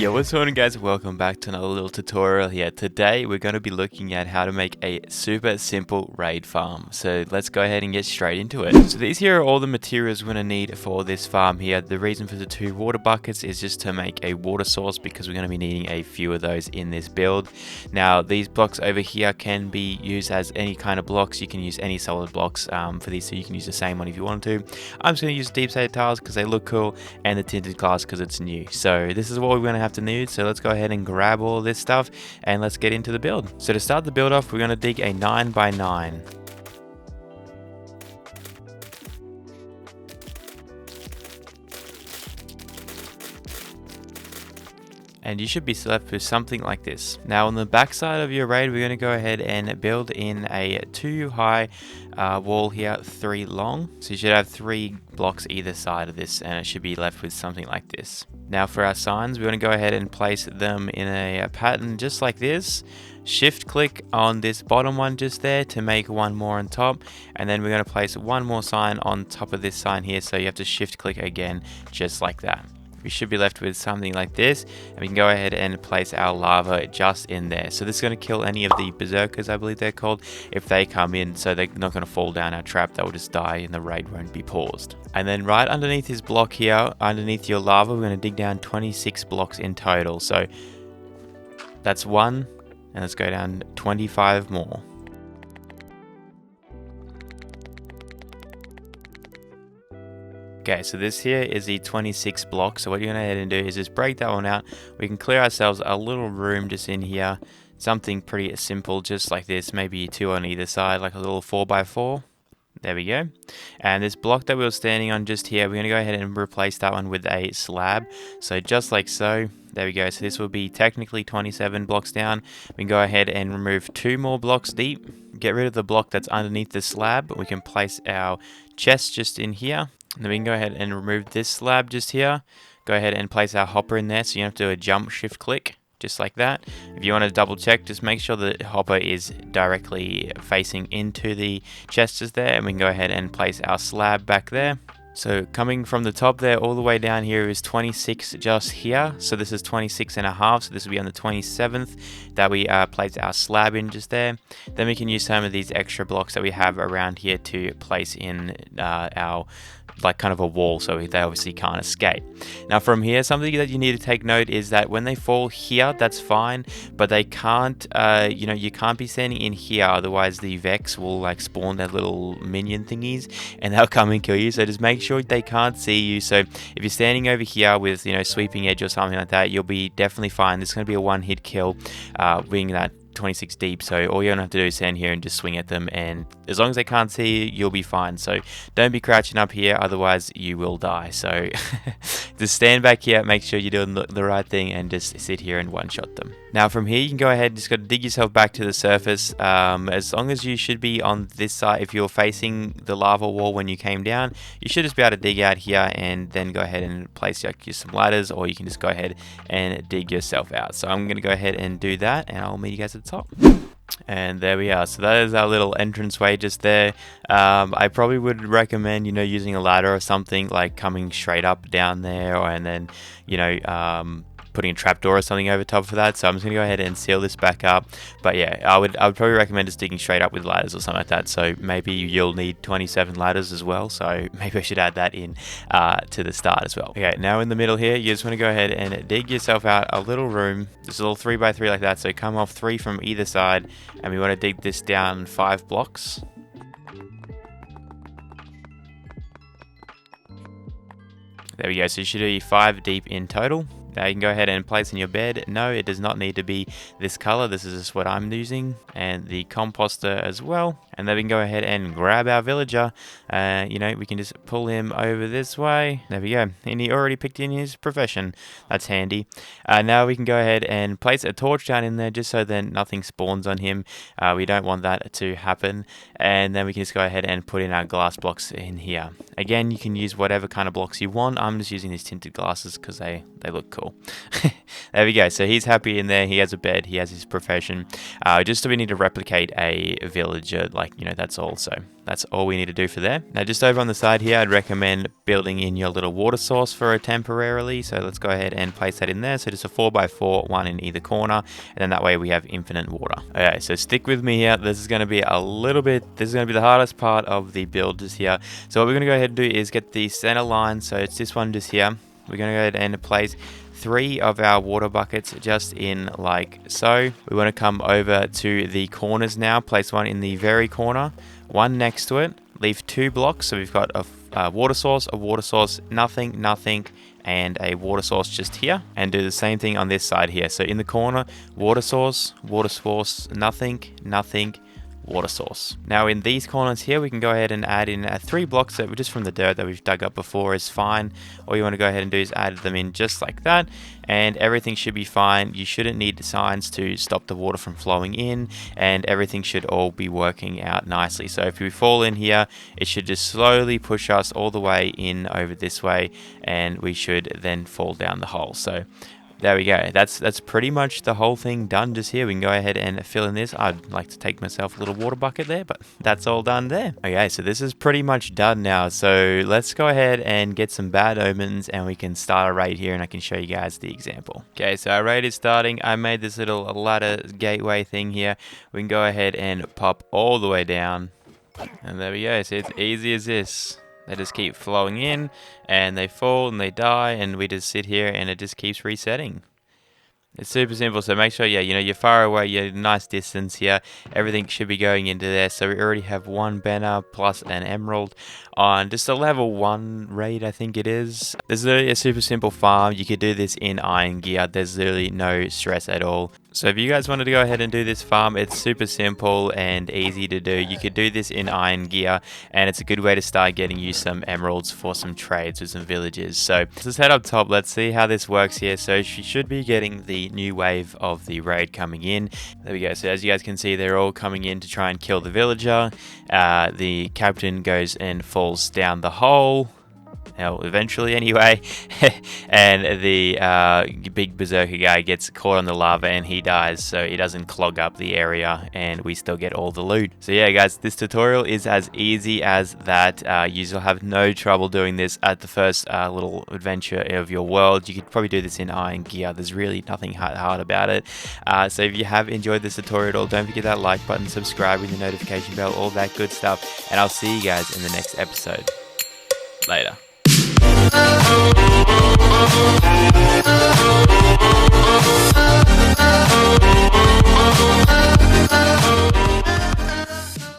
Yo, what's going on guys? Welcome back to another little tutorial here. Today we're going to be looking at how to make a super simple raid farm. So let's go ahead and get straight into it. So these here are all the materials we're going to need for this farm here. The reason for the 2 water buckets is just to make a water source because we're going to be needing a few of those in this build. Now these blocks over here can be used as any kind of blocks. You can use any solid blocks for these, so you can use the same one if you want to. I'm just going to use deep shade tiles because they look cool, and the tinted glass because it's new. So this is what we're going to have to need. So let's go ahead and grab all this stuff and let's get into the build. So to start the build off, we're going to dig a 9x9. And you should be left with something like this. Now on the back side of your raid, we're going to go ahead and build in a 2 high wall here, 3 long. So you should have 3 blocks either side of this, and it should be left with something like this. Now for our signs, we're going to go ahead and place them in a pattern just like this. Shift click on this bottom one just there to make one more on top, and then we're going to place one more sign on top of this sign here, so you have to shift click again just like that. We should be left with something like this, and we can go ahead and place our lava just in there. So this is going to kill any of the berserkers, I believe they're called, if they come in, so they're not going to fall down our trap. They'll just die and the raid won't be paused. And then right underneath this block here, underneath your lava, we're going to dig down 26 blocks in total. So that's 1, and let's go down 25 more. Okay, so this here is the 26 block. So what you're going to head and do is just break that one out. We can clear ourselves a little room just in here. Something pretty simple, just like this. Maybe 2 on either side, like a little 4x4. There we go. And this block that we were standing on just here, we're going to go ahead and replace that one with a slab. So just like so. There we go. So this will be technically 27 blocks down. We can go ahead and remove 2 more blocks deep. Get rid of the block that's underneath the slab. We can place our chest just in here. And then we can go ahead and remove this slab just here. Go ahead and place our hopper in there, so you have to do a jump shift click, just like that. If you want to double check, just make sure the hopper is directly facing into the chest just there, and we can go ahead and place our slab back there. So coming from the top there all the way down here is 26 just here. So this is 26 and a half. So this will be on the 27th that we place our slab in just there. Then we can use some of these extra blocks that we have around here to place in our like kind of a wall, so they obviously can't escape. Now from here, something that you need to take note is that when they fall here, that's fine, but they can't, you can't be standing in here, otherwise the Vex will like spawn their little minion thingies and they'll come and kill you. So just make sure they can't see you. So if you're standing over here with, sweeping edge or something like that, you'll be definitely fine. This is going to be a one-hit kill, being that 26 deep, so all you're gonna have to do is stand here and just swing at them, and as long as they can't see you, you'll be fine. So don't be crouching up here, otherwise you will die. So just stand back here, make sure you're doing the right thing, and just sit here and one-shot them. Now from here, you can go ahead and just got to dig yourself back to the surface. As long as you should be on this side, if you're facing the lava wall when you came down, you should just be able to dig out here and then go ahead and place some ladders, or you can just go ahead and dig yourself out. So I'm going to go ahead and do that, and I'll meet you guys at the top. And there we are. So that is our little entranceway just there. I probably would recommend, using a ladder or something, like coming straight up down there, and then, putting a trapdoor or something over top of that. So I'm just gonna go ahead and seal this back up. But yeah, I would probably recommend just digging straight up with ladders or something like that. So maybe you'll need 27 ladders as well. So maybe I should add that in to the start as well. Okay, now in the middle here, you just want to go ahead and dig yourself out a little room. Just a little 3x3 like that. So come off 3 from either side, and we want to dig this down 5 blocks. There we go. So you should be 5 deep in total. Now you can go ahead and place in your bed. No, it does not need to be this color. This is just what I'm using, and the composter as well. And then we can go ahead and grab our villager. We can just pull him over this way. There we go. And he already picked in his profession. That's handy. Now we can go ahead and place a torch down in there just so then nothing spawns on him. We don't want that to happen. And then we can just go ahead and put in our glass blocks in here. Again, you can use whatever kind of blocks you want. I'm just using these tinted glasses because they look cool. cool. There we go. So he's happy in there. He has a bed. He has his profession. Just so we need to replicate a villager, like, that's all. So that's all we need to do for there. Now, just over on the side here, I'd recommend building in your little water source for a temporarily. So let's go ahead and place that in there. So just a 4x4, one in either corner. And then that way we have infinite water. Okay, so stick with me here. This is going to be the hardest part of the build just here. So what we're going to go ahead and do is get the center line. So it's this one just here. We're going to go ahead and place 3 of our water buckets just in like so. We want to come over to the corners now. Place one in the very corner, one next to it. Leave 2 blocks. So we've got a water source, nothing, and a water source just here. And do the same thing on this side here. So in the corner, water source, nothing, water source. Now in these corners here, we can go ahead and add in 3 blocks that were just from the dirt that we've dug up before is fine. All you want to go ahead and do is add them in just like that, and everything should be fine. You shouldn't need signs to stop the water from flowing in, and everything should all be working out nicely. So if we fall in here, it should just slowly push us all the way in over this way, and we should then fall down the hole. So there we go. That's pretty much the whole thing done just here. We can go ahead and fill in this. I'd like to take myself a little water bucket there, but that's all done there. Okay, so this is pretty much done now. So let's go ahead and get some bad omens, and we can start a raid here, and I can show you guys the example. Okay, so our raid is starting. I made this little ladder gateway thing here. We can go ahead and pop all the way down, and there we go. So it's easy as this. They just keep flowing in, and they fall, and they die, and we just sit here, and it just keeps resetting. It's super simple, so make sure, you're far away, you're a nice distance here. Everything should be going into there. So we already have 1 banner plus an emerald on just a level 1 raid, I think it is. This is really a super simple farm. You could do this in iron gear. There's really no stress at all. So if you guys wanted to go ahead and do this farm, it's super simple and easy to do. You could do this in iron gear, and it's a good way to start getting you some emeralds for some trades with some villages. So let's head up top. Let's see how this works here. So she should be getting the new wave of the raid coming in. There we go. So as you guys can see, they're all coming in to try and kill the villager. The captain goes and falls down the hole. Eventually anyway, and the big berserker guy gets caught on the lava and he dies, so he doesn't clog up the area, and we still get all the loot. So yeah guys, this tutorial is as easy as that. You'll have no trouble doing this at the first little adventure of your world. You could probably do this in iron gear. There's really nothing hard about it. So if you have enjoyed this tutorial, don't forget that like button, subscribe with the notification bell, all that good stuff, and I'll see you guys in the next episode. Later.